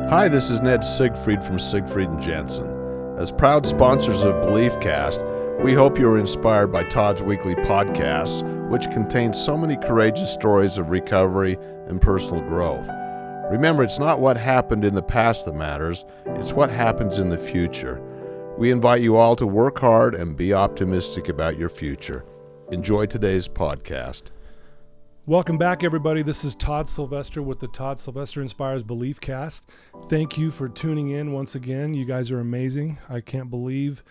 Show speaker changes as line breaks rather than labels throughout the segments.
Hi, this is Ned Siegfried from Siegfried and Jensen. As proud sponsors of BeliefCast, we hope you are inspired by Todd's weekly podcasts, which contain so many courageous stories of recovery and personal growth. Remember, it's not what happened in the past that matters, it's what happens in the future. We invite you all to work hard and be optimistic about your future. Enjoy today's podcast.
Welcome back, everybody. This is Todd Sylvester with the Todd Sylvester Inspires BeliefCast. Thank you for tuning in once again. You guys are amazing. I can't believe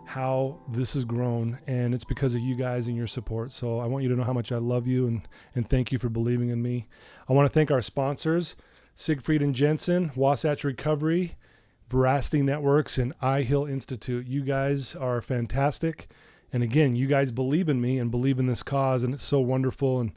how this has grown, and it's because of you guys and your support. So I want you to know how much I love you, and thank you for believing in me. I want to thank our sponsors, Siegfried and Jensen, Wasatch Recovery, Veracity Networks, and iHeal Institute. You guys are fantastic. And again, you guys believe in me and believe in this cause, and it's so wonderful. And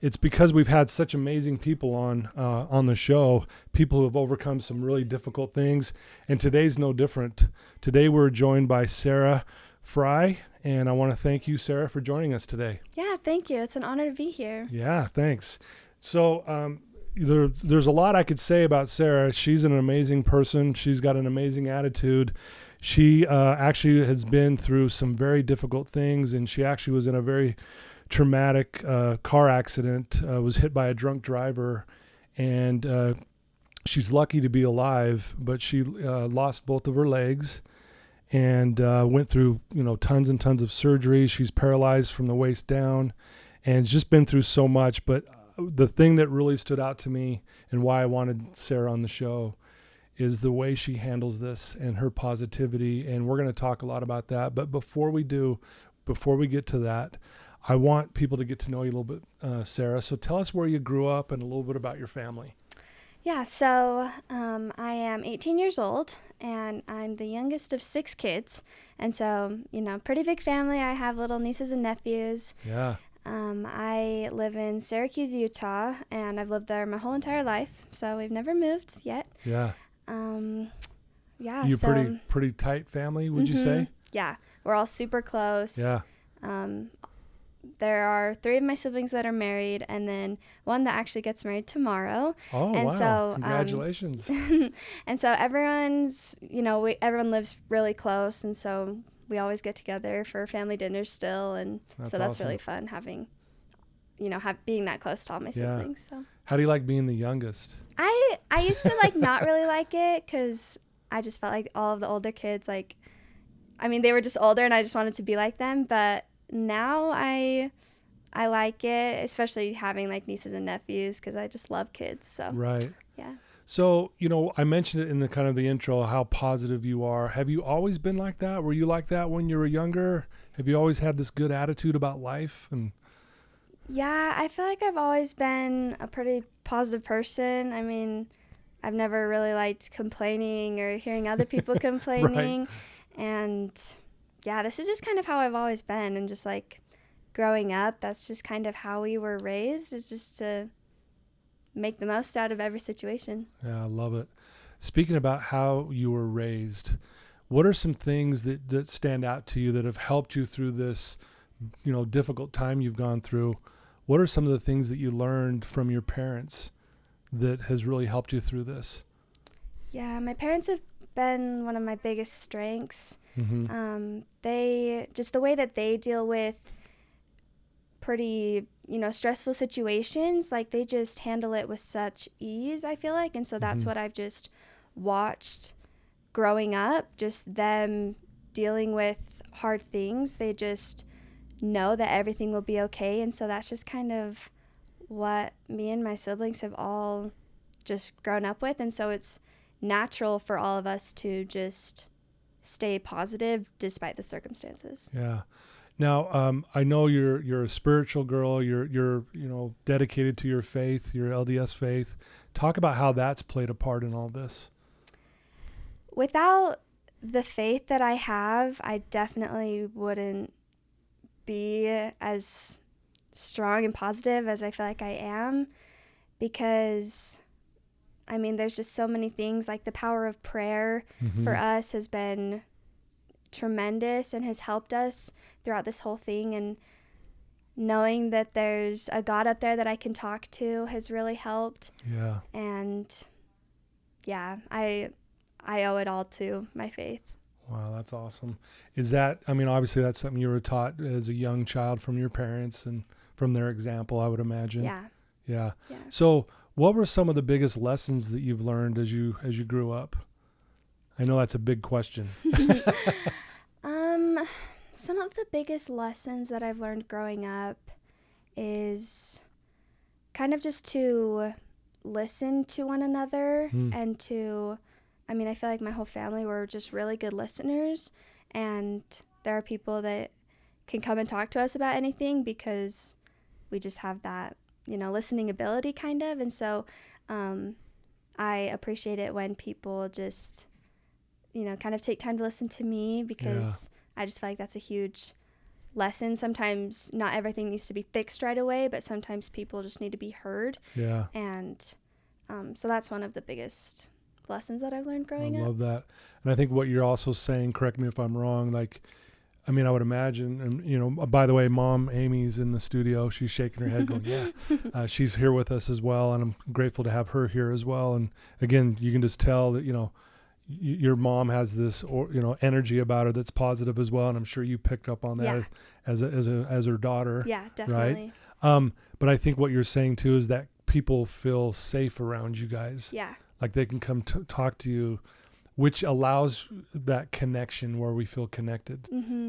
it's because we've had such amazing people on the show, people who have overcome some really difficult things. And today's no different. Today we're joined by Sarah Fry, and I want to thank you, Sarah, for joining us today.
Yeah, thank you. It's an honor to be here.
Yeah, thanks. So there's a lot I could say about Sarah. She's an amazing person. She's got an amazing attitude. She actually has been through some very difficult things, and she actually was in a very traumatic car accident, was hit by a drunk driver, and she's lucky to be alive, but she lost both of her legs and went through tons and tons of surgery. She's paralyzed from the waist down and has just been through so much. But the thing that really stood out to me and why I wanted Sarah on the show is the way she handles this and her positivity, and we're going to talk a lot about that. But before we get to that, I want people to get to know you a little bit, Sarah. So tell us where you grew up and a little bit about your family.
Yeah, so I am 18 years old, and I'm the youngest of 6 kids. And so, pretty big family. I have little nieces and nephews.
Yeah.
I live in Syracuse, Utah, and I've lived there my whole entire life. So we've never moved yet.
Yeah.
Yeah.
You
so,
pretty tight family, would you say?
Yeah, we're all super close.
Yeah.
There are 3 of my siblings that are married, and then one that actually gets married tomorrow.
Oh,
and
wow.
So,
Congratulations.
And so everyone's, everyone lives really close, and so we always get together for family dinners still, and that's
awesome.
really fun having, being that close to all my siblings. So
How do you like being the youngest?
I used to not really like it because I just felt like all of the older kids, they were just older, and I just wanted to be like them, but now I like it, especially having nieces and nephews, because I just love kids. So
Right.
Yeah.
So, I mentioned it in the kind of the intro, how positive you are. Have you always been like that? Were you like that when you were younger? Have you always had this good attitude about life? And
Yeah, I feel like I've always been a pretty positive person. I've never really liked complaining or hearing other people complaining.
Right.
And yeah, this is just kind of how I've always been. And just growing up, that's just kind of how we were raised, is just to make the most out of every situation.
Yeah, I love it. Speaking about how you were raised, what are some things that stand out to you that have helped you through this, difficult time you've gone through? What are some of the things that you learned from your parents that has really helped you through this?
Yeah, my parents have been one of my biggest strengths.
Mm-hmm.
They just the way that they deal with pretty stressful situations, they just handle it with such ease, I feel like. And so that's what I've just watched growing up, just them dealing with hard things. They just know that everything will be okay, and so that's just kind of what me and my siblings have all just grown up with. And so it's natural for all of us to just stay positive despite the circumstances.
Yeah. Now, I know you're a spiritual girl. You're dedicated to your faith, your LDS faith. Talk about how that's played a part in all this.
Without the faith that I have, I definitely wouldn't be as strong and positive as I feel like I am, because there's just so many things. The power of prayer for us has been tremendous and has helped us throughout this whole thing, and knowing that there's a God up there that I can talk to has really helped.
Yeah.
And yeah, I owe it all to my faith.
Wow, that's awesome. Is that, I mean, obviously that's something you were taught as a young child from your parents and from their example, I would imagine.
Yeah.
Yeah.
Yeah.
So what were some of the biggest lessons that you've learned as you grew up? I know that's a big question.
Some of the biggest lessons that I've learned growing up is kind of just to listen to one another and to, I mean, I feel like my whole family were just really good listeners, and there are people that can come and talk to us about anything because we just have that, you know, listening ability kind of. And so I appreciate it when people just, you know, kind of take time to listen to me, because I just feel like that's a huge lesson. Sometimes not everything needs to be fixed right away, but sometimes people just need to be heard.
Yeah.
And so that's one of the biggest lessons that I've learned growing up.
I love that. And I think what you're also saying, correct me if I'm wrong, like, I mean, I would imagine, and, you know, by the way, Mom Amy's in the studio. She's shaking her head going, yeah. She's here with us as well, and I'm grateful to have her here as well. And again, you can just tell that, you know, your mom has this, you know, energy about her that's positive as well. And I'm sure you picked up on that as her daughter.
Yeah, definitely.
Right. But I think what you're saying too is that people feel safe around you guys.
Yeah.
Like they can come talk to you, which allows that connection where we feel connected.
Mm-hmm.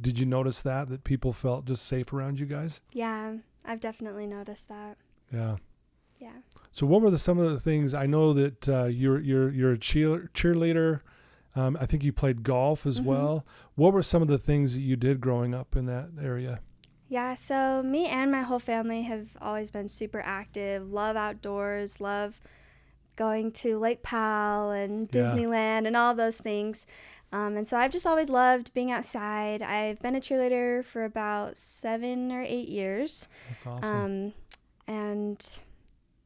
Did you notice that people felt just safe around you guys?
Yeah, I've definitely noticed that.
Yeah.
Yeah.
So what were some of the things? I know that you're a cheerleader. I think you played golf as well. What were some of the things that you did growing up in that area?
Yeah, so me and my whole family have always been super active, love outdoors, love going to Lake Powell and Disneyland and all those things. And so I've just always loved being outside. I've been a cheerleader for about 7 or 8 years.
That's awesome.
And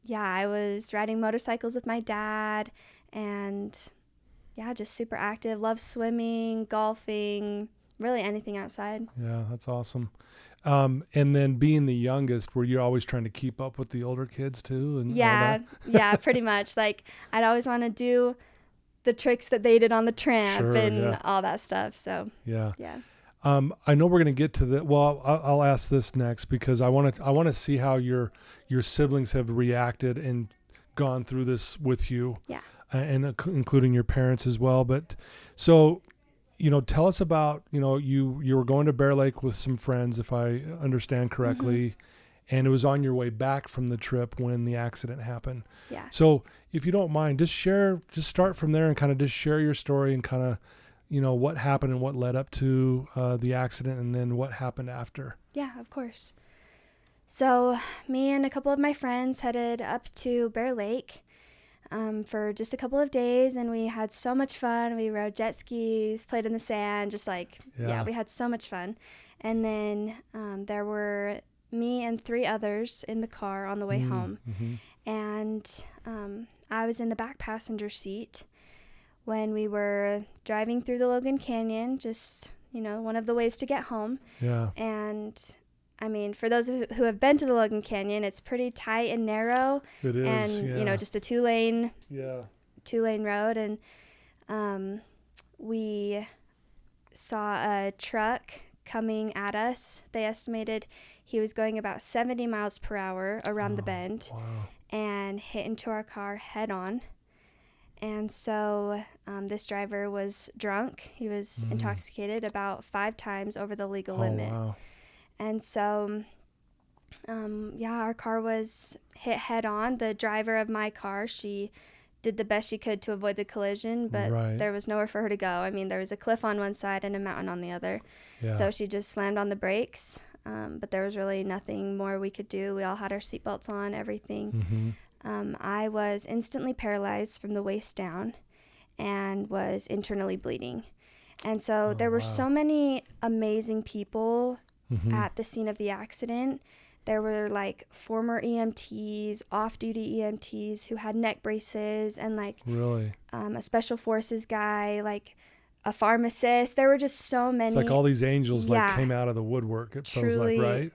yeah, I was riding motorcycles with my dad, and yeah, just super active, love swimming, golfing, really anything outside.
Yeah, that's awesome. And then being the youngest, were you always trying to keep up with the older kids too? And
yeah, yeah, pretty much. Like I'd always want to do the tricks that they did on the tramp all that stuff. So
yeah.
I
know we're going to get to the, well, I'll ask this next because I want to see how your siblings have reacted and gone through this with you.
Yeah.
And including your parents as well. But so, you know, tell us about, you know, you were going to Bear Lake with some friends, if I understand correctly, and it was on your way back from the trip when the accident happened.
Yeah.
So if you don't mind, just start from there and kind of just share your story and kind of, you know, what happened and what led up to the accident and then what happened after.
Yeah, of course. So me and a couple of my friends headed up to Bear Lake for just a couple of days, and we had so much fun. We rode jet skis, played in the sand, just like, we had so much fun. And then there were me and 3 others in the car on the way home. And I was in the back passenger seat when we were driving through the Logan Canyon, just, you know, one of the ways to get home. Yeah. And I mean, for those who have been to the Logan Canyon, it's pretty tight and narrow.
It is,
and you know, just a 2-lane road. And we saw a truck coming at us. They estimated he was going about 70 miles per hour around the bend and hit into our car head on. And so this driver was drunk. He was intoxicated about 5 times over the legal limit. Wow. And so, our car was hit head on. The driver of my car, she did the best she could to avoid the collision, but there was nowhere for her to go. I mean, there was a cliff on one side and a mountain on the other. Yeah. So she just slammed on the brakes, but there was really nothing more we could do. We all had our seatbelts on, everything. I was instantly paralyzed from the waist down and was internally bleeding. And so there were so many amazing people at the scene of the accident. There were like former EMTs, off-duty EMTs who had neck braces, and like a special forces guy, like a pharmacist. There were just so many.
It's like all these angels like came out of the woodwork. It feels like, right?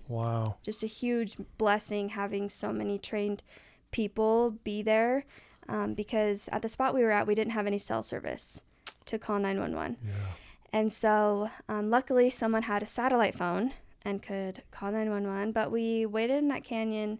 Wow.
Just a huge blessing having so many trained people be there. because at the spot we were at, we didn't have any cell service to call 911.
Yeah.
And so luckily someone had a satellite phone and could call 911, but we waited in that canyon,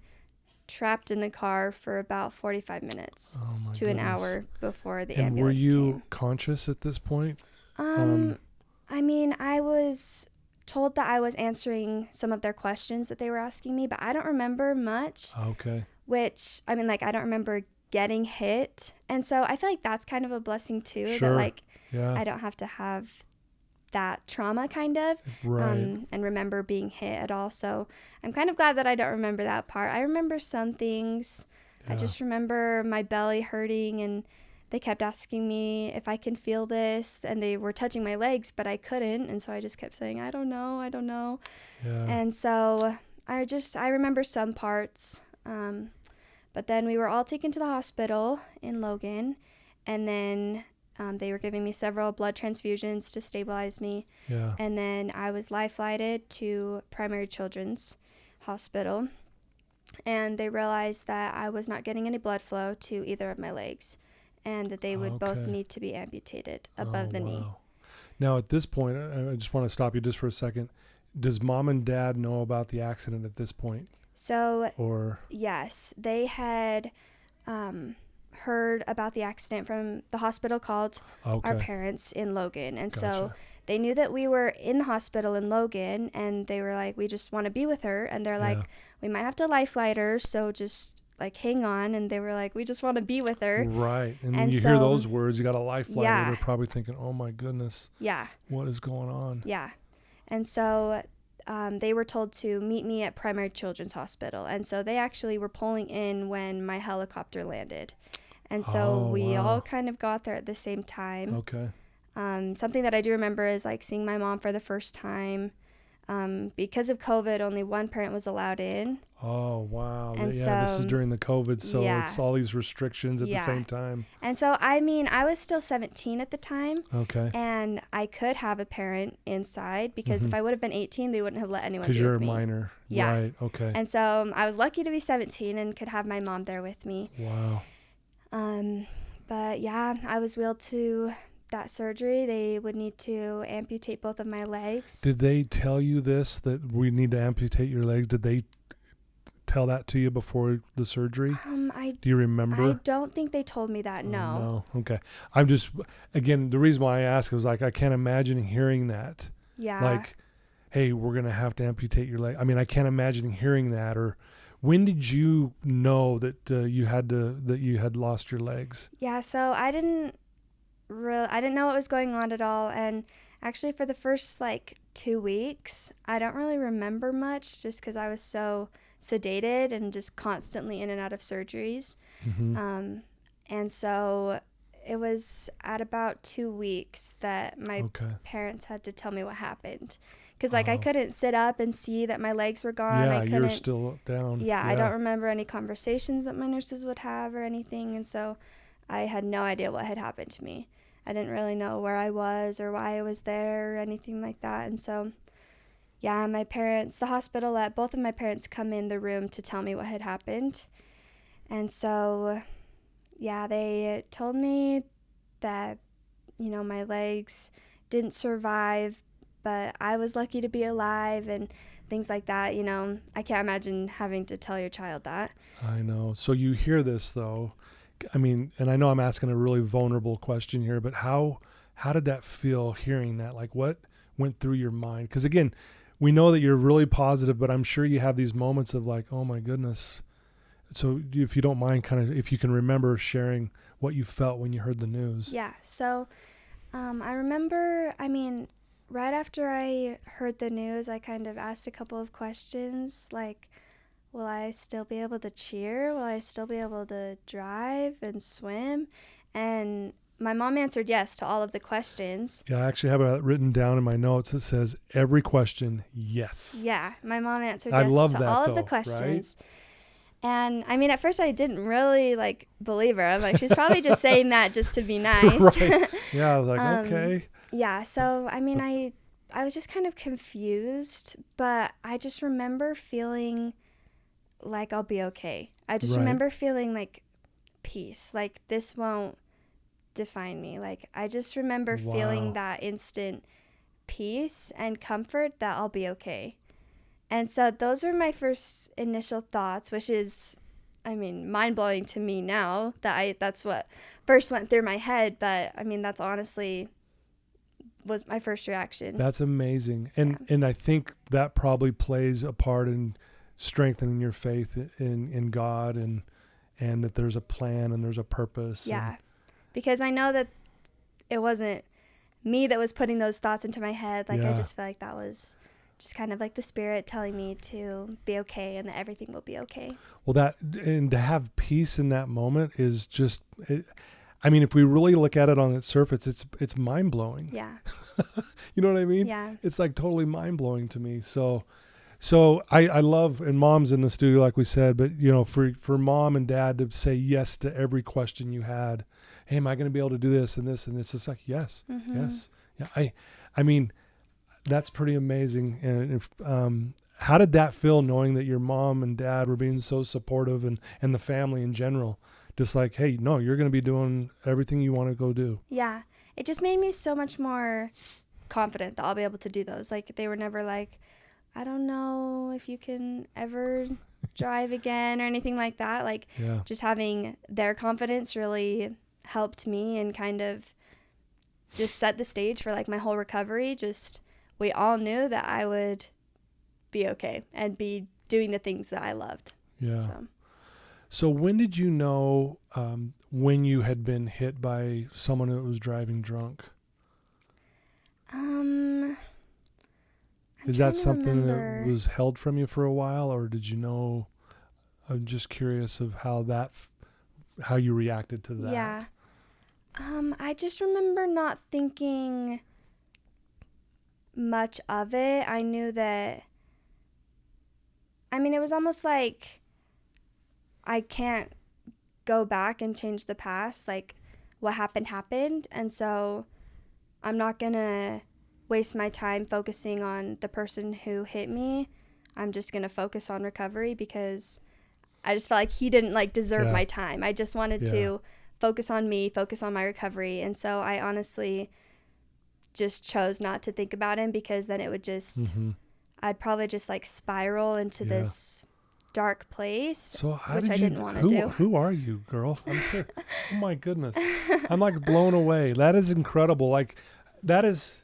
trapped in the car for about 45 minutes to an hour before the ambulance
were you
came.
conscious at this point?
I mean, I was told that I was answering some of their questions that they were asking me, but I don't remember much.
Okay.
Which, I mean, like, I don't remember getting hit. And so I feel like that's kind of a blessing too,
Sure.
that like
Yeah.
I don't have to have that trauma kind of,
Right.
and remember being hit at all. So I'm kind of glad that I don't remember that part. I remember some things.
Yeah.
I just remember my belly hurting, and they kept asking me if I can feel this, and they were touching my legs, but I couldn't. And so I just kept saying, I don't know.
Yeah.
And so I remember some parts. But then we were all taken to the hospital in Logan, and then they were giving me several blood transfusions to stabilize me.
Yeah.
And then I was life-flighted to Primary Children's Hospital, and they realized that I was not getting any blood flow to either of my legs, and that they would both
Okay.
need to be amputated above the knee.
Wow. Now, at this point, I just want to stop you just for a second. Does mom and dad know about the accident at this point?
So
Or
yes, they had heard about the accident from the hospital, called our parents in Logan. And so
Gotcha.
they knew that we were in the hospital in Logan, and they were like, we just want to be with her. And they're like,
Yeah.
we might have to life flight her, so just like hang on. And they were like, we just want to be with her.
Right. And when
And
you hear
so-
those words, you got a life flight.
Yeah.
They're probably thinking, oh my goodness,
Yeah.
what is going on?
Yeah. And so they were told to meet me at Primary Children's Hospital. And so they actually were pulling in when my helicopter landed. And so
Oh,
we
wow.
all kind of got there at the same time.
Okay.
Something that I do remember is like seeing my mom for the first time. Because of COVID, only one parent was allowed in.
Oh, wow.
And
Yeah, this is
so-
during the COVID, so
Yeah.
it's all these restrictions at the
Yeah.
same time.
And so, I mean, I was still 17 at the time,
Okay.
and I could have a parent inside, because if I would have been 18, they wouldn't have let anyone be
Because you're a
with me.
minor.
Yeah.
Right. Okay.
And so I was lucky to be 17 and could have my mom there with me.
Wow.
But yeah, I was wheeled to that surgery. They would need to amputate both of my legs.
Did they tell you this, that we need to amputate your legs? Did they tell that to you before the surgery? Do you remember?
I don't think they told me that,
Oh,
no.
no. Okay. I'm just, again, the reason why I ask is like, I can't imagine hearing that.
Yeah.
Like, hey, we're going to have to amputate your leg. I mean, I can't imagine hearing that. Or when did you know that you had lost your legs?
Yeah, so I didn't know what was going on at all. And actually for the first like 2 weeks, I don't really remember much, just because I was so sedated and just constantly in and out of surgeries.
Mm-hmm.
And so it was at about 2 weeks that my
Okay.
parents had to tell me what happened. Because like I
Oh.
couldn't sit up and see that my legs were gone.
Yeah,
I couldn't.
you're still down.
Yeah, I don't remember any conversations that my nurses would have or anything. And so I had no idea what had happened to me. I didn't really know where I was or why I was there or anything like that. And so, yeah, the hospital let both of my parents come in the room to tell me what had happened. And so, yeah, they told me that, my legs didn't survive, but I was lucky to be alive and things like that. I can't imagine having to tell your child that.
I know. So you hear this though. I mean, and I know I'm asking a really vulnerable question here, but how did that feel, hearing that? Like, what went through your mind? Because again, we know that you're really positive, but I'm sure you have these moments of like, oh my goodness. So if you don't mind, kind of, if you can remember sharing what you felt when you heard the news.
Yeah. So I remember, right after I heard the news, I kind of asked a couple of questions like, will I still be able to cheer? Will I still be able to drive and swim? And my mom answered yes to all of the questions.
Yeah, I actually have it written down in my notes. It says every question, yes.
Yeah, my mom answered
I
yes
love
to
that,
all of
though,
the questions. And at first I didn't really believe her. I'm like, she's probably just saying that just to be nice.
Right. Yeah, I was like, okay.
Yeah, so I was just kind of confused, but I just remember feeling like I'll be okay. I just
Right.
remember feeling like peace. Like, this won't define me. Like, I just remember feeling that instant peace and comfort that I'll be okay. And so those were my first initial thoughts, which is, I mean, mind-blowing to me now that's what first went through my head. But I mean, that's honestly was my first reaction.
That's amazing. And I think that probably plays a part in strengthening your faith in God and that there's a plan and there's a purpose.
Yeah. Because I know that it wasn't me that was putting those thoughts into my head. Like, I just feel like that was just kind of like the Spirit telling me to be okay and that everything will be okay.
Well, and to have peace in that moment is just, I mean, if we really look at it on its surface, it's mind blowing.
Yeah.
You know what I mean?
Yeah.
It's like totally mind blowing to me. So I love, and Mom's in the studio, like we said, but you know, for Mom and Dad to say yes to every question you had. Hey, am I going to be able to do this and this? And it's just like, yes, yes. Yeah. I mean, that's pretty amazing. And if, how did that feel, knowing that your mom and dad were being so supportive and the family in general? Just like, hey, no, you're going to be doing everything you want to go do.
Yeah. It just made me so much more confident that I'll be able to do those. Like, they were never like, I don't know if you can ever drive again or anything like that. Like, just having their confidence really helped me and kind of just set the stage for like my whole recovery. Just, we all knew that I would be okay and be doing the things that I loved.
Yeah. So when did you know when you had been hit by someone that was driving drunk? Is that something that was held from you for a while, or did you know? I'm just curious of how you reacted to that.
Yeah. I just remember not thinking much of it. I knew that, I mean, it was almost like I can't go back and change the past. Like, what happened. And so I'm not going to waste my time focusing on the person who hit me. I'm just going to focus on recovery, because I just felt like he didn't like deserve my time. I just wanted to focus on me, focus on my recovery. And so I honestly just chose not to think about him, because then it would just, I'd probably just like spiral into this dark place, which I didn't want to do.
Who are you, girl? Oh my goodness. I'm like blown away. That is incredible. Like, that is,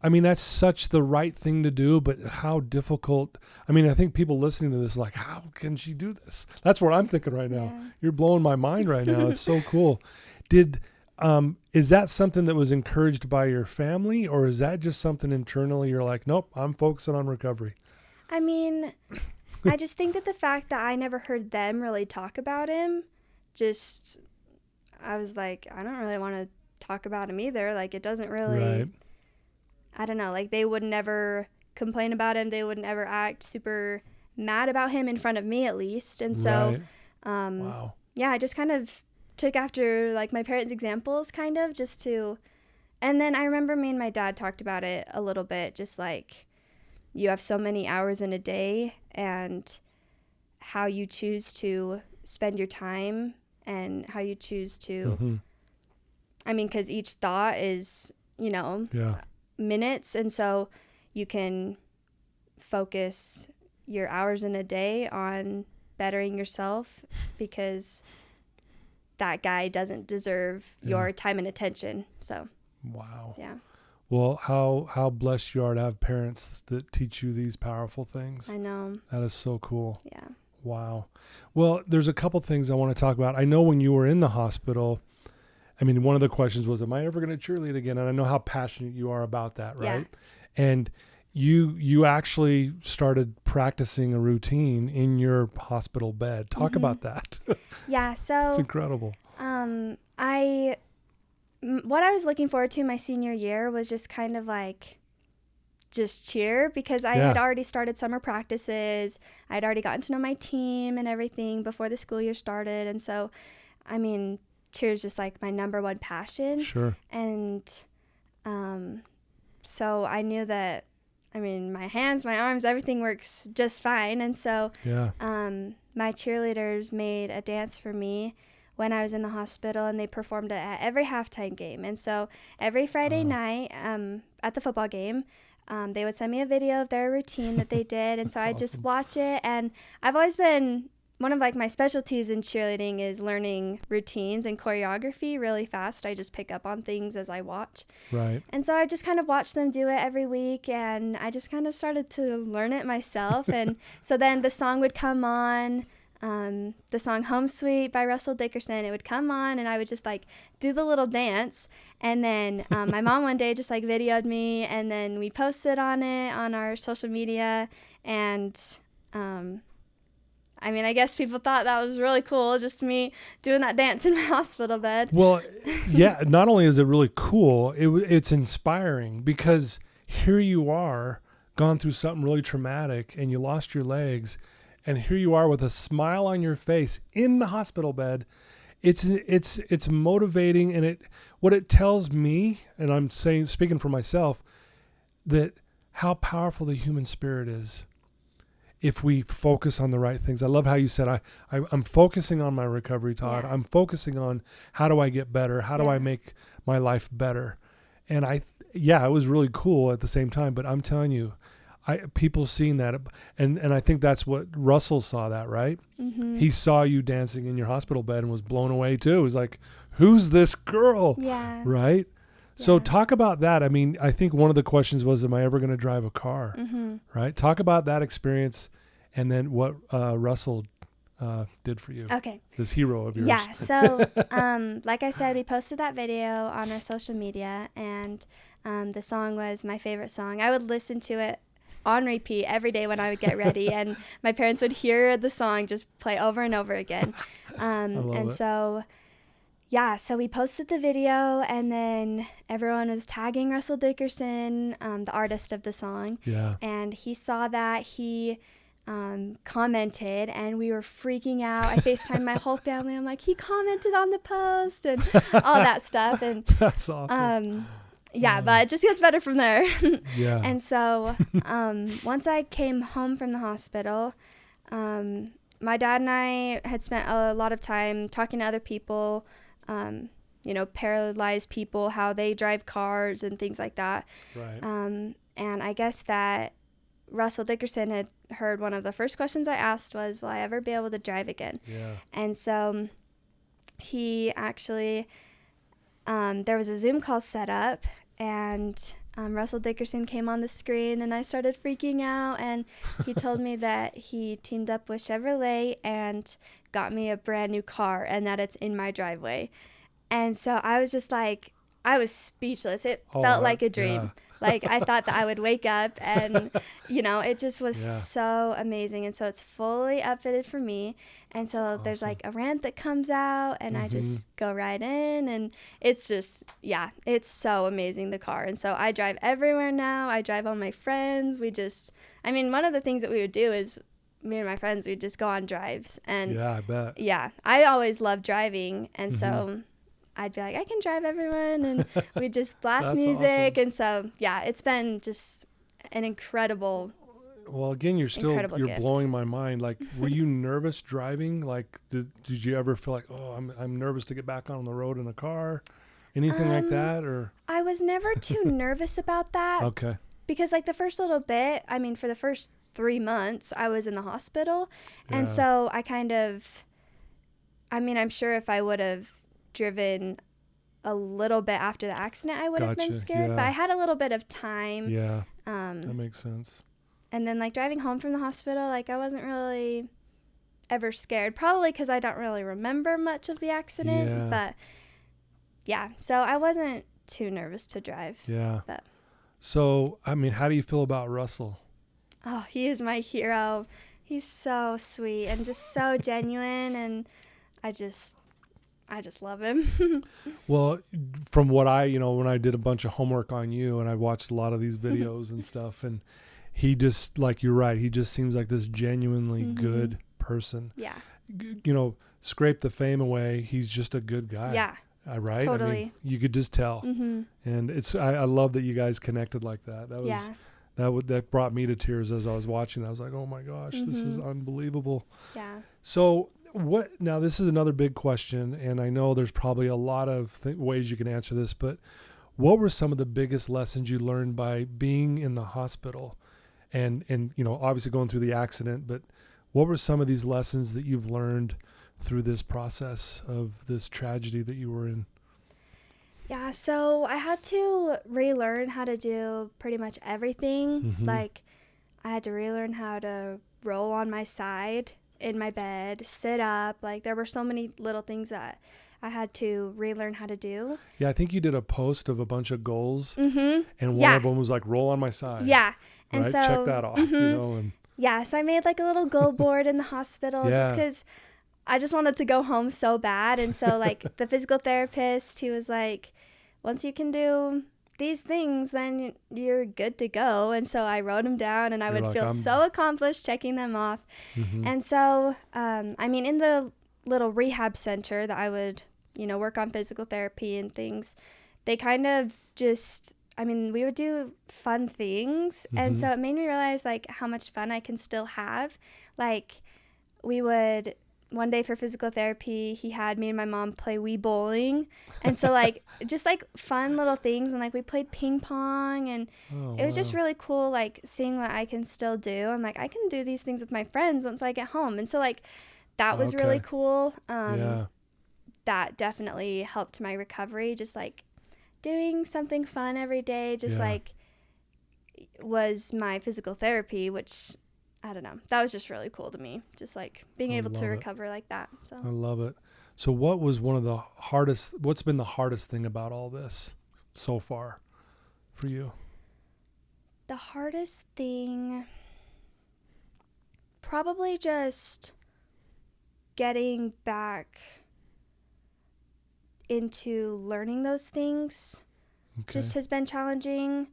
I mean, that's such the right thing to do, but how difficult. I mean, I think people listening to this are like, how can she do this? That's what I'm thinking right now. Yeah. You're blowing my mind right now. It's so cool. Is that something that was encouraged by your family, or is that just something internally you're like, nope, I'm focusing on recovery?
I mean, I just think that the fact that I never heard them really talk about him, I was like, I don't really want to talk about him either. Like, it doesn't really, I don't know, like, they would never complain about him. They wouldn't ever act super mad about him in front of me, at least. And so, I just kind of took after like my parents' examples, kind of just to, and then I remember me and my dad talked about it a little bit, just like, you have so many hours in a day, and how you choose to spend your time and how you choose to, I mean, because each thought is, you know, minutes. And so you can focus your hours in a day on bettering yourself, because that guy doesn't deserve your time and attention. So, yeah.
Well, how blessed you are to have parents that teach you these powerful things.
I know.
That is so cool.
Yeah.
Wow. Well, there's a couple things I want to talk about. I know when you were in the hospital, I mean, one of the questions was, am I ever going to cheerlead again? And I know how passionate you are about that, right? Yeah. And you actually started practicing a routine in your hospital bed. Talk about that.
Yeah, so
it's incredible.
What I was looking forward to my senior year was just kind of like just cheer, because I had already started summer practices. I'd already gotten to know my team and everything before the school year started. And so, I mean, cheer is just like my number one passion. Sure. And so I knew that, I mean, my hands, my arms, everything works just fine. And so my cheerleaders made a dance for me when I was in the hospital, and they performed it at every halftime game. And so every Friday night at the football game, they would send me a video of their routine that they did. And so I just watch it. And I've always been, one of like my specialties in cheerleading is learning routines and choreography really fast. I just pick up on things as I watch.
Right.
And so I just kind of watched them do it every week, and I just kind of started to learn it myself. And so then the song would come on, the song Home Sweet by Russell Dickerson, it would come on, and I would just like do the little dance. And then my mom one day just like videoed me, and then we posted on it on our social media. And I mean, I guess people thought that was really cool, just me doing that dance in my hospital bed.
Well, yeah, not only is it really cool, it's inspiring, because here you are, gone through something really traumatic, and you lost your legs, and here you are with a smile on your face in the hospital bed. It's motivating, and what it tells me, and I'm speaking for myself, that how powerful the human spirit is if we focus on the right things. I love how you said, I'm focusing on my recovery, Todd.
Yeah.
I'm focusing on how do I get better? How do I make my life better? And it was really cool at the same time, but I'm telling you, people seeing that, and I think that's what Russell saw that, right?
Mm-hmm.
He saw you dancing in your hospital bed and was blown away too. He was like, who's this girl?
Yeah.
Right? So
Yeah.
talk about that. I mean, I think one of the questions was, am I ever going to drive a car?
Mm-hmm.
Right? Talk about that experience, and then what Russell did for you.
Okay.
This hero of yours.
Yeah. So, like I said, we posted that video on our social media, and the song was my favorite song. I would listen to it on repeat every day when I would get ready, and my parents would hear the song just play over and over again. So we posted the video, and then everyone was tagging Russell Dickerson, the artist of the song.
Yeah.
And he saw that. He commented, and we were freaking out. I FaceTimed my whole family. I'm like, he commented on the post and all that stuff. And
That's awesome.
but it just gets better from there.
Yeah.
And so once I came home from the hospital, my dad and I had spent a lot of time talking to other people, paralyzed people, how they drive cars and things like that.
Right.
And I guess that Russell Dickerson had heard one of the first questions I asked was, will I ever be able to drive again?
Yeah.
And so he actually, there was a Zoom call set up, and Russell Dickerson came on the screen, and I started freaking out, and he told me that he teamed up with Chevrolet and got me a brand new car, and that it's in my driveway. And so I was just like, I was speechless. It felt like a dream.
Yeah.
Like, I thought that I would wake up, and, it just was so amazing. And so it's fully outfitted for me. And so there's like a ramp that comes out, and I just go right in, and it's just, it's so amazing, the car. And so I drive everywhere now. I drive all my friends. One of the things that we would do is me and my friends, we'd just go on drives. And
Yeah, I bet.
yeah, I always loved driving. And so I'd be like, I can drive everyone, and we just blast
That's
music.
awesome.
And so, it's been just an incredible.
Well, again, you're
gift.
blowing my mind. Like, were you nervous driving? Like, did you ever feel like, oh, I'm nervous to get back on the road in a car? Anything like that? Or
I was never too nervous about that.
Okay.
Because like the first little bit, for the first 3 months, I was in the hospital. And so I kind of, I'm sure if I would have driven a little bit after the accident, I would have been scared.
Yeah.
But I had a little bit of time.
Yeah. That makes sense.
And then like driving home from the hospital, like I wasn't really ever scared. Probably because I don't really remember much of the accident.
Yeah.
But so I wasn't too nervous to drive.
Yeah.
But.
So, how do you feel about Russell?
Oh, he is my hero. He's so sweet and just so genuine, and I just love him.
Well, from what when I did a bunch of homework on you, and I watched a lot of these videos and stuff, and he just, like, you're right, he just seems like this genuinely good person.
Yeah.
Scrape the fame away, he's just a good guy.
Yeah.
Right?
Totally.
You could just tell.
Mm-hmm.
And I love that you guys connected like that. That was that brought me to tears as I was watching. I was like, oh my gosh, this is unbelievable.
Yeah.
So what now? This is another big question, and I know there's probably a lot of ways you can answer this. But what were some of the biggest lessons you learned by being in the hospital, and obviously going through the accident? But what were some of these lessons that you've learned through this process of this tragedy that you were in?
Yeah, so I had to relearn how to do pretty much everything.
Mm-hmm.
Like, I had to relearn how to roll on my side in my bed, sit up. Like, there were so many little things that I had to relearn how to do.
Yeah, I think you did a post of a bunch of goals,
Mm-hmm.
and one
Yeah.
of them was like, roll on my side.
Yeah. And
right?
so,
Check that off,
mhm.
and
Yeah, so I made like a little goal board in the hospital just
Yeah.
because I just wanted to go home so bad. And so, like, the physical therapist, he was like, once you can do these things, then you're good to go. And so I wrote them down, and I
You're
would
like,
feel
I'm-
so accomplished checking them off.
Mhm.
And so, in the little rehab center that I would, work on physical therapy and things, they kind of just, we would do fun things. And
Mhm.
so it made me realize, like, how much fun I can still have. Like, we would, one day for physical therapy, he had me and my mom play Wii bowling. And so, like, just, like, fun little things. And, like, we played ping pong, and
Oh,
it was just
wow.
really cool, like, seeing what I can still do. I'm like, I can do these things with my friends once I get home. And so, like, that was really
Okay.
cool.
Yeah.
That definitely helped my recovery. Just, like, doing something fun every day, just,
Yeah.
like, was my physical therapy, which, I don't know. That was just really cool to me. Just, like, being
I
able to
love it.
recover like that. So.
I love it. So what's been the hardest thing about all this so far for you?
The hardest thing, probably just getting back into learning those things.
Okay.
Just has been challenging.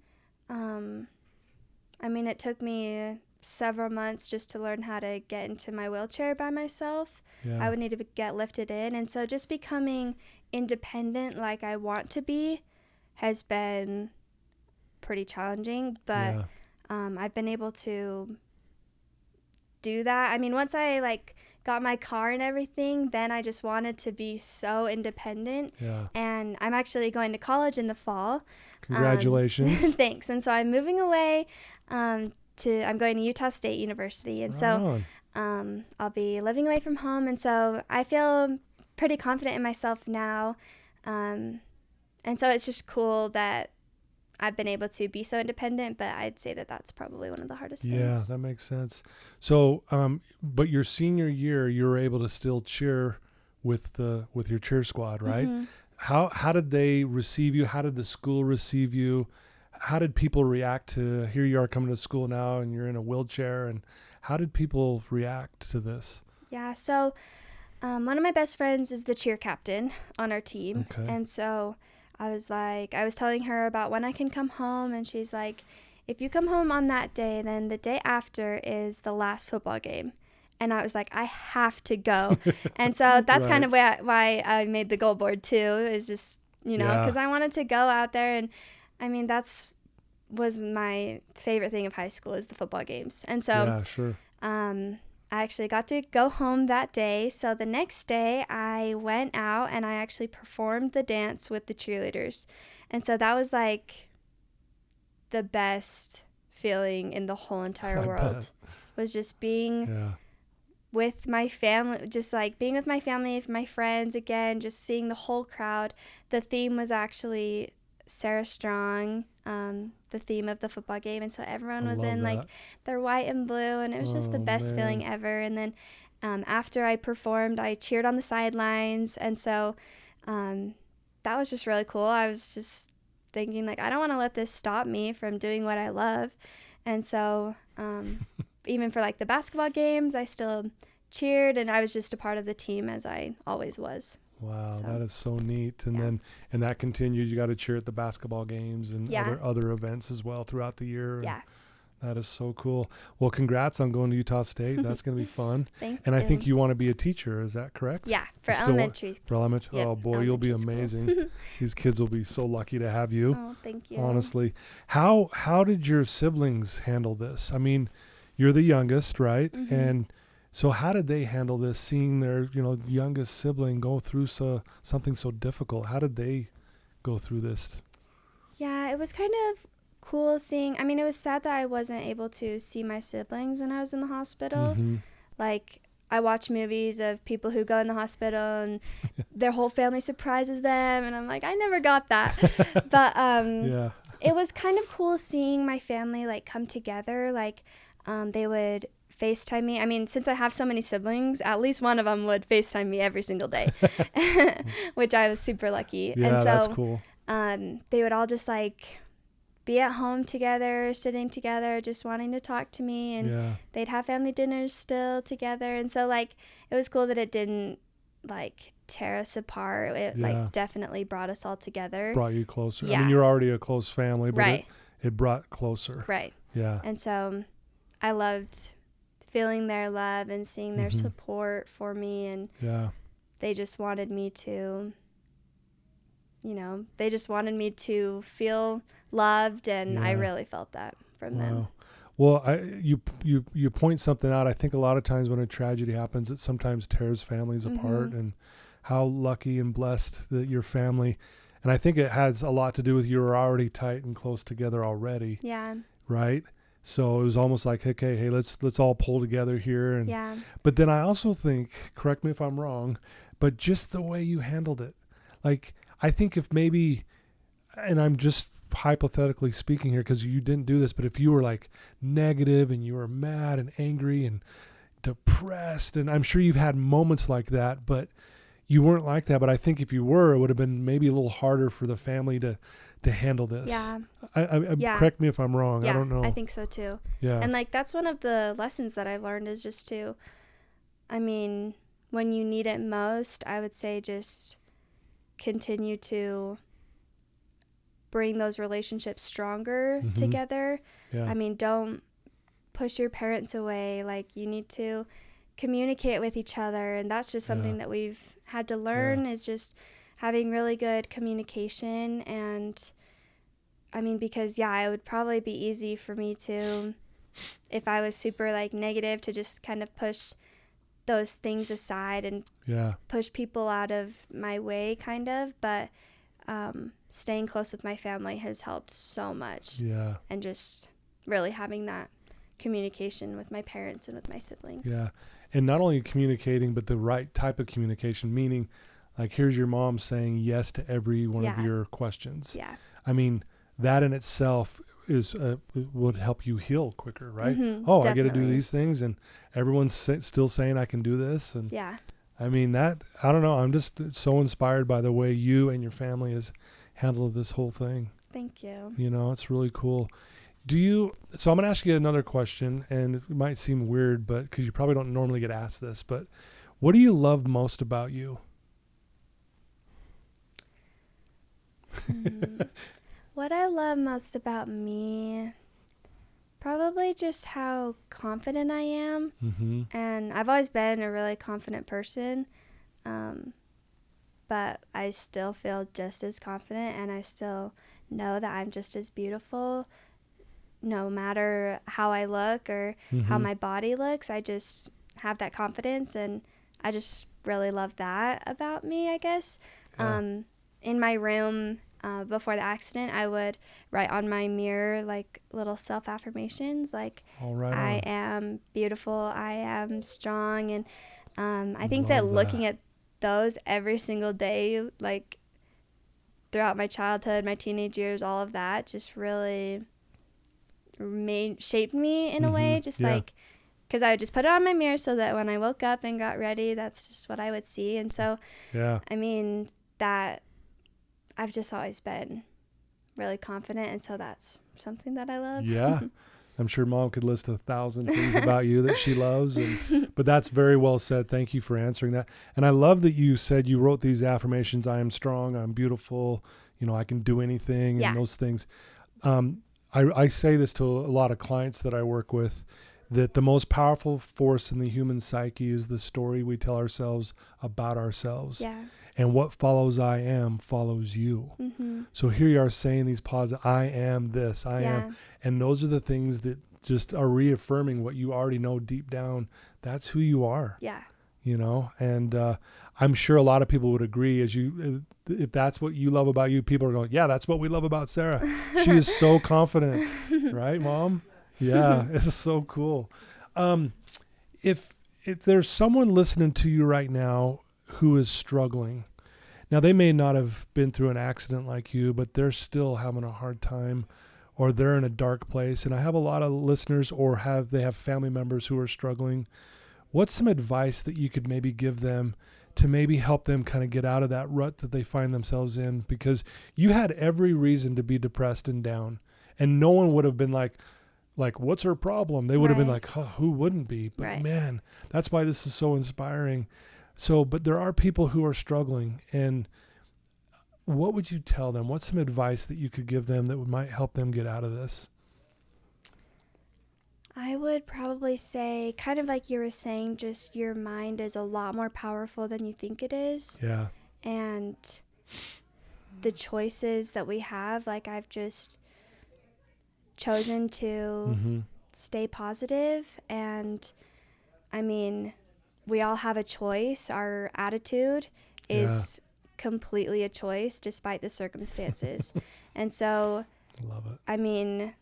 It took me several months just to learn how to get into my wheelchair by myself.
yeah.
I would need to get lifted in. And so just becoming independent like I want to be has been pretty challenging. But
Yeah.
I've been able to do that. Once I got my car and everything, then I just wanted to be so independent.
Yeah.
And I'm actually going to college in the fall.
Congratulations.
Thanks. And so I'm moving away I'm going to Utah State University. And
Right
so
on.
I'll be living away from home. And so I feel pretty confident in myself now. And so it's just cool that I've been able to be so independent, but I'd say that that's probably one of the hardest
Yeah,
things.
that makes sense. So, but your senior year, you were able to still cheer with your cheer squad, right?
Mhm.
How did they receive you? How did the school receive you? How did people react to, here you are coming to school now and you're in a wheelchair, and how did people react to this?
Yeah, so one of my best friends is the cheer captain on our team.
Okay.
And so I was telling her about when I can come home, and she's like, if you come home on that day, then the day after is the last football game. And I was like, I have to go. And so that's kind of why I made the goal board too, is just,
Yeah.
because I wanted to go out there. And was my favorite thing of high school, is the football games. And so
Yeah, sure.
I actually got to go home that day. So the next day I went out and I actually performed the dance with the cheerleaders. And so that was like the best feeling in the whole entire
I
world.
bet.
Was just being
Yeah.
with my family, just like being with my family, my friends again, just seeing the whole crowd. The theme was actually Sarah Strong, the theme of the football game. And so everyone
I
was
love
in like
that.
their white and blue, and it was just the
Oh,
best
man.
feeling ever. And then after I performed, I cheered on the sidelines. And so that was just really cool. I was just thinking, like, I don't want to let this stop me from doing what I love. And so even for like the basketball games, I still cheered, and I was just a part of the team as I always was.
Wow,
So,
that is so neat. And
yeah.
then, and that continued. You got to cheer at the basketball games and
Yeah.
other events as well throughout the year. And
Yeah.
that is so cool. Well, congrats on going to Utah State. That's going to be fun.
Thank
And
you.
I think you want to be a teacher. Is that correct?
Yeah, for
You still want-
elementary.
For elementary.
Yep,
Oh boy, you'll be
elementary school.
amazing. These kids will be so lucky to have you.
Oh, thank you.
Honestly, how did your siblings handle this? I mean, you're the youngest, right?
Mhm.
And So how did they handle this, seeing their, youngest sibling go through something so difficult? How did they go through this?
Yeah, it was kind of cool seeing. I mean, it was sad that I wasn't able to see my siblings when I was in the hospital.
Mm-hmm.
Like, I watch movies of people who go in the hospital and their whole family surprises them, and I'm like, I never got that. But
Yeah.
it was kind of cool seeing my family like come together. Like, they would FaceTime me. I mean, since I have so many siblings, at least one of them would FaceTime me every single day, which I was super lucky.
Yeah,
and so,
that's cool.
They would all just like be at home together, sitting together, just wanting to talk to me, and they'd have family dinners still together. And so like, it was cool that it didn't like tear us apart. It like definitely brought us all together.
Brought you closer.
Yeah.
I mean, you're already a close family, but
Right.
it brought closer.
Right.
Yeah.
And so I loved feeling their love and seeing their support for me, and they just wanted me to, they just wanted me to feel loved, and I really felt that from them.
Well, you point something out. I think a lot of times when a tragedy happens, it sometimes tears families apart, and how lucky and blessed that your family, and I think it has a lot to do with you were already tight and close together already.
Yeah.
Right? So it was almost like, okay, hey, let's all pull together here. And but then I also think, correct me if I'm wrong, but just the way you handled it, like I think if maybe, and I'm just hypothetically speaking here because you didn't do this, but if you were like negative and you were mad and angry and depressed, and I'm sure you've had moments like that, but you weren't like that. But I think if you were, it would have been maybe a little harder for the family to handle this.
Yeah.
Correct me if I'm wrong.
Yeah,
I don't know.
I think so too.
Yeah.
And like, that's one of the lessons that I've learned is just to, I mean, when you need it most, I would say just continue to bring those relationships stronger together.
Yeah.
I mean, don't push your parents away. Like, you need to communicate with each other, and that's just something that we've had to learn is just having really good communication. And I mean, because it would probably be easy for me to, if I was super like negative, to just kind of push those things aside and push people out of my way kind of, but staying close with my family has helped so much.
Yeah.
And just really having that communication with my parents and with my siblings.
Yeah. And not only communicating, but the right type of communication, meaning like, here's your mom saying yes to every one of your questions.
Yeah.
I mean, that in itself is would help you heal quicker, right?
Definitely.
I get to do these things, and everyone's still saying I can do this. And I mean, that, I don't know, I'm just so inspired by the way you and your family has handled this whole thing.
Thank you.
It's really cool. So I'm going to ask you another question, and it might seem weird, but because you probably don't normally get asked this, but what do you love most about you?
What I love most about me, probably just how confident I am. And I've always been a really confident person, but I still feel just as confident, and I still know that I'm just as beautiful no matter how I look or how my body looks. I just have that confidence, and I just really love that about me, I guess. In my room, before the accident, I would write on my mirror like little self-affirmations, like I am beautiful, I am strong. And I think that looking at those every single day, like throughout my childhood, my teenage years, all of that just really shaped me in a way, just like, because I would just put it on my mirror so that when I woke up and got ready, that's just what I would see. And so I mean, that I've just always been really confident, and so that's something that I love.
Yeah. I'm sure Mom could list 1,000 things about you that she loves, but that's very well said. Thank you for answering that. And I love that you said you wrote these affirmations: I am strong, I'm beautiful, I can do anything, and those things. I say this to a lot of clients that I work with, that the most powerful force in the human psyche is the story we tell ourselves about ourselves.
Yeah.
And what follows I am follows you. So here you are saying these positive, I am this, I am. And those are the things that just are reaffirming what you already know deep down. That's who you are.
Yeah.
You know, and I'm sure a lot of people would agree if that's what you love about you, people are going, yeah, that's what we love about Sarah. She is so confident, right, Mom? Yeah, it's so cool. If there's someone listening to you right now who is struggling, now they may not have been through an accident like you, but they're still having a hard time, or they're in a dark place. And I have a lot of listeners, or they have family members who are struggling. What's some advice that you could maybe give them to maybe help them kind of get out of that rut that they find themselves in? Because you had every reason to be depressed and down, and no one would have been like, what's her problem? They would have been like, oh, who wouldn't be? But man, that's why this is so inspiring. So, but there are people who are struggling, and what would you tell them? What's some advice that you could give them that might help them get out of this?
I would probably say, kind of like you were saying, just your mind is a lot more powerful than you think it is.
Yeah.
And the choices that we have, like I've just chosen to stay positive. And I mean, we all have a choice. Our attitude is completely a choice despite the circumstances. And so,
love it.
I mean,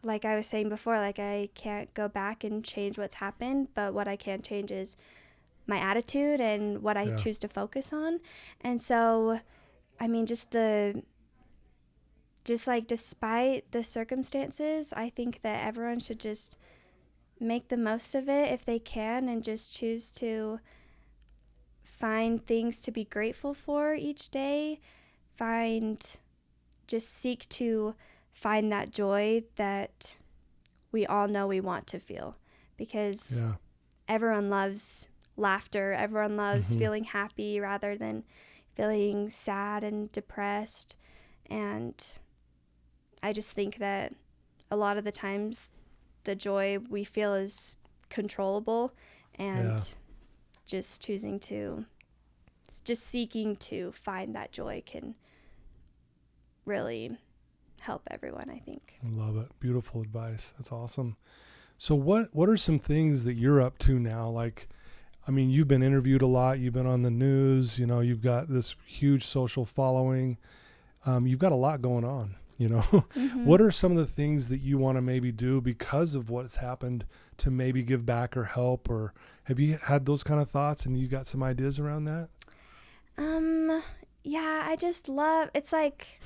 like I was saying before, like I can't go back and change what's happened, but what I can change is my attitude and what I choose to focus on. And so, I mean, just like despite the circumstances, I think that everyone should just make the most of it if they can, and just choose to find things to be grateful for each day. Just seek to find that joy that we all know we want to feel, because everyone loves laughter. Everyone loves feeling happy rather than feeling sad and depressed. And I just think that a lot of the times the joy we feel is controllable, and just seeking to find that joy can really help everyone, I think.
I love it. Beautiful advice. That's awesome. So what are some things that you're up to now? Like, I mean, you've been interviewed a lot. You've been on the news. You know, you've got this huge social following. You've got a lot going on, you know. What are some of the things that you want to maybe do because of what's happened to maybe give back or help? Or have you had those kind of thoughts and you got some ideas around that?
Yeah, I just love, it's like,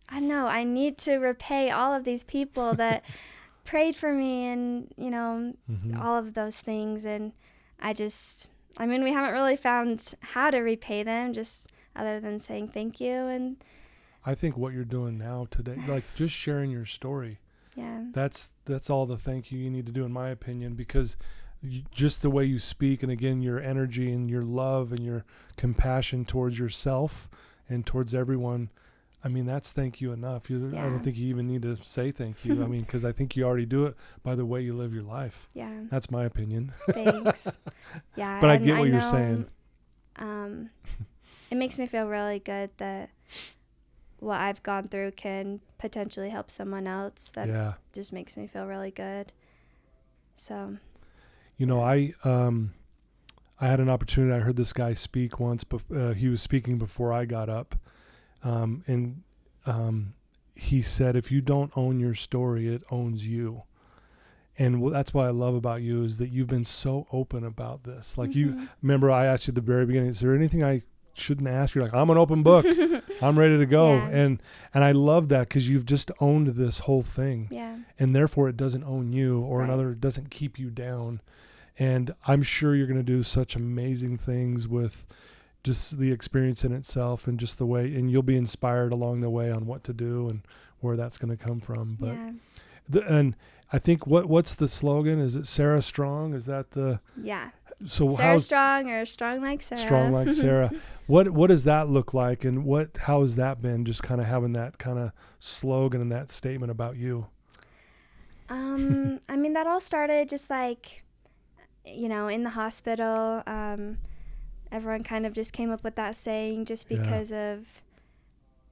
I know, I need to repay all of these people that prayed for me and, you know, all of those things. And I mean, we haven't really found how to repay them, just other than saying thank you. And
I think what you're doing now today, like just sharing your story, that's all the thank you need to do, in my opinion, because just the way you speak, and again, your energy and your love and your compassion towards yourself and towards everyone, I mean, that's thank you enough. I don't think you even need to say thank you. I mean, because I think you already do it by the way you live your life.
Yeah.
That's my opinion.
Thanks. Yeah.
But I get what you're saying.
It makes me feel really good that what I've gone through can potentially help someone else. That just makes me feel really good. So,
you know, I had an opportunity. I heard this guy speak once, but he was speaking before I got up. And he said, if you don't own your story, it owns you. And that's what I love about you, is that you've been so open about this. Like you remember I asked you at the very beginning, is there anything I shouldn't ask? You're like, I'm an open book. I'm ready to go. Yeah. And I love that, because you've just owned this whole thing. Yeah. And therefore it doesn't own you, or it doesn't keep you down. And I'm sure you're going to do such amazing things with just the experience in itself, and just the way, and you'll be inspired along the way on what to do and where that's going to come from. But and I think what's the slogan? Is it Sarah Strong? Is that the So
Sarah Strong, or Strong Like Sarah? Strong Like Sarah.
What does that look like, and how has that been? Just kind of having that kind of slogan and that statement about you.
I mean, that all started just like, you know, in the hospital. Everyone kind of just came up with that saying just because of,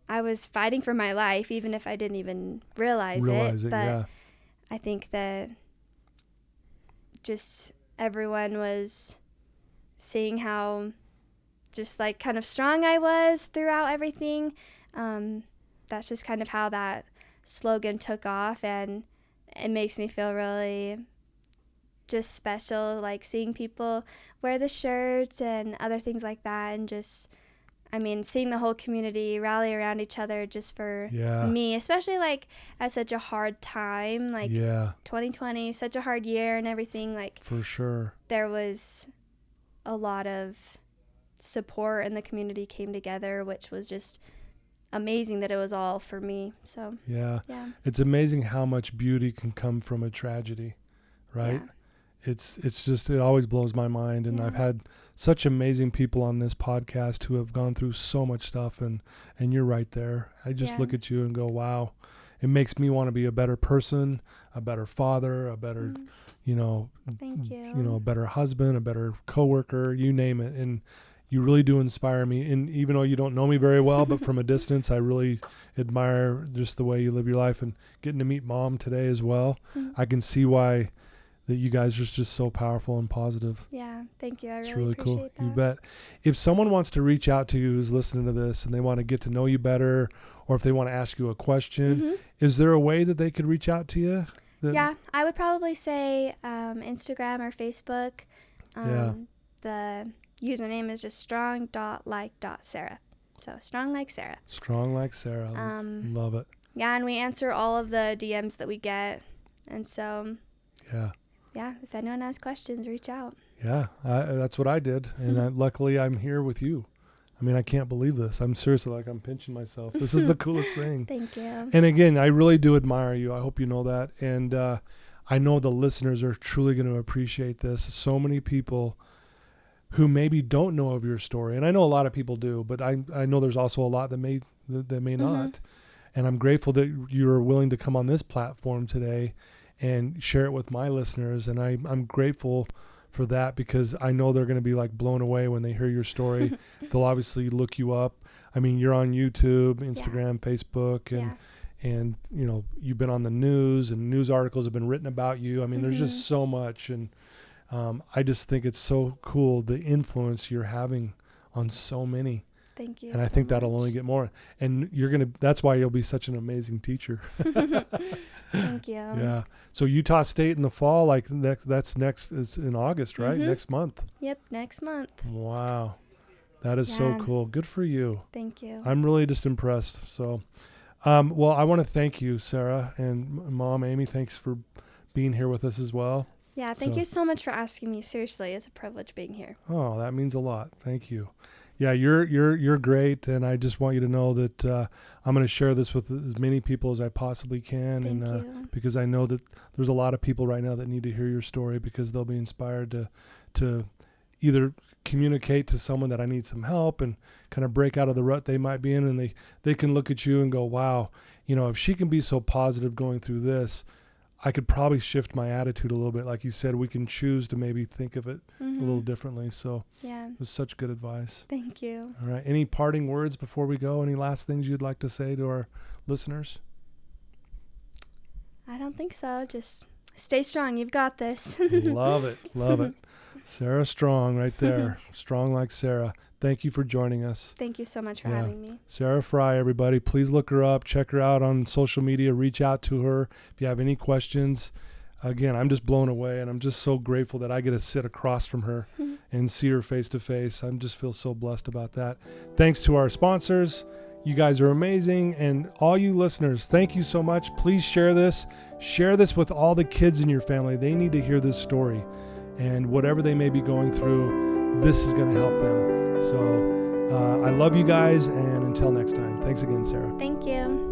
I was fighting for my life, even if I didn't even realize it. But I think that just everyone was seeing how just like kind of strong I was throughout everything. That's just kind of how that slogan took off, and it makes me feel really just special, like seeing people wear the shirts and other things like that, and just, I mean, seeing the whole community rally around each other just for me, especially like at such a hard time, like 2020, such a hard year and everything, like
for sure
there was a lot of support and the community came together, which was just amazing that it was all for me. So yeah,
it's amazing how much beauty can come from a tragedy, right? It's just, it always blows my mind. And I've had such amazing people on this podcast who have gone through so much stuff, and you're right there. I just look at you and go, wow. It makes me want to be a better person, a better father, a better,
thank you.
A better husband, a better coworker, you name it. And you really do inspire me. And even though you don't know me very well, but from a distance, I really admire just the way you live your life, and getting to meet Mom today as well. I can see why that you guys are just so powerful and positive.
Yeah, thank you. I
it's
really
cool.
appreciate that.
You bet. If someone wants to reach out to you who's listening to this and they want to get to know you better, or if they want to ask you a question, is there a way that they could reach out to you?
Yeah, I would probably say Instagram or Facebook. The username is just strong.like.sarah. So strong like Sarah.
Strong like Sarah. Love it.
Yeah, and we answer all of the DMs that we get. And so, yeah, if anyone has questions, reach out. Yeah,
that's what I did. And luckily I'm here with you. I mean, I can't believe this. I'm seriously, like, I'm pinching myself. This is the coolest thing.
Thank you.
And again, I really do admire you. I hope you know that. And I know the listeners are truly going to appreciate this. So many people who maybe don't know of your story, and I know a lot of people do, but I know there's also a lot that may not. And I'm grateful that you're willing to come on this platform today and share it with my listeners. And I'm grateful for that, because I know they're going to be like blown away when they hear your story. They'll obviously look you up. I mean, you're on YouTube, Instagram, Facebook, and you've been on the news, and news articles have been written about you. I mean, there's just so much. And I just think it's so cool, the influence you're having on so many.
Thank you.
And I think that'll only get more. And that's why you'll be such an amazing teacher.
Thank you.
Yeah. So Utah State in the fall, like it's in August, right? Next month.
Yep. Next month.
Wow. That is so cool. Good for you.
Thank you.
I'm really just impressed. So, well, I want to thank you, Sarah, and Mom, Amy. Thanks for being here with us as well.
Yeah. Thank you so much for asking me. Seriously, it's a privilege being here.
Oh, that means a lot. Thank you. Yeah, you're great, and I just want you to know that I'm going to share this with as many people as I possibly can.
Thank you.
Because I know that there's a lot of people right now that need to hear your story, because they'll be inspired to either communicate to someone that I need some help and kind of break out of the rut they might be in, and they can look at you and go, wow, if she can be so positive going through this, I could probably shift my attitude a little bit. Like you said, we can choose to maybe think of it a little differently. So it was such good advice.
Thank you.
All right. Any parting words before we go? Any last things you'd like to say to our listeners?
I don't think so. Just stay strong. You've got this.
Love it. Love it. Sarah Strong right there. Strong like Sarah. Thank you for joining us.
Thank you so much for having me.
Sarah Fry, everybody. Please look her up. Check her out on social media. Reach out to her if you have any questions. Again, I'm just blown away, and I'm just so grateful that I get to sit across from her and see her face to face. I just feel so blessed about that. Thanks to our sponsors. You guys are amazing. And all you listeners, thank you so much. Please share this. Share this with all the kids in your family. They need to hear this story. And whatever they may be going through, this is going to help them. So I love you guys, and until next time. Thanks again, Sarah.
Thank you.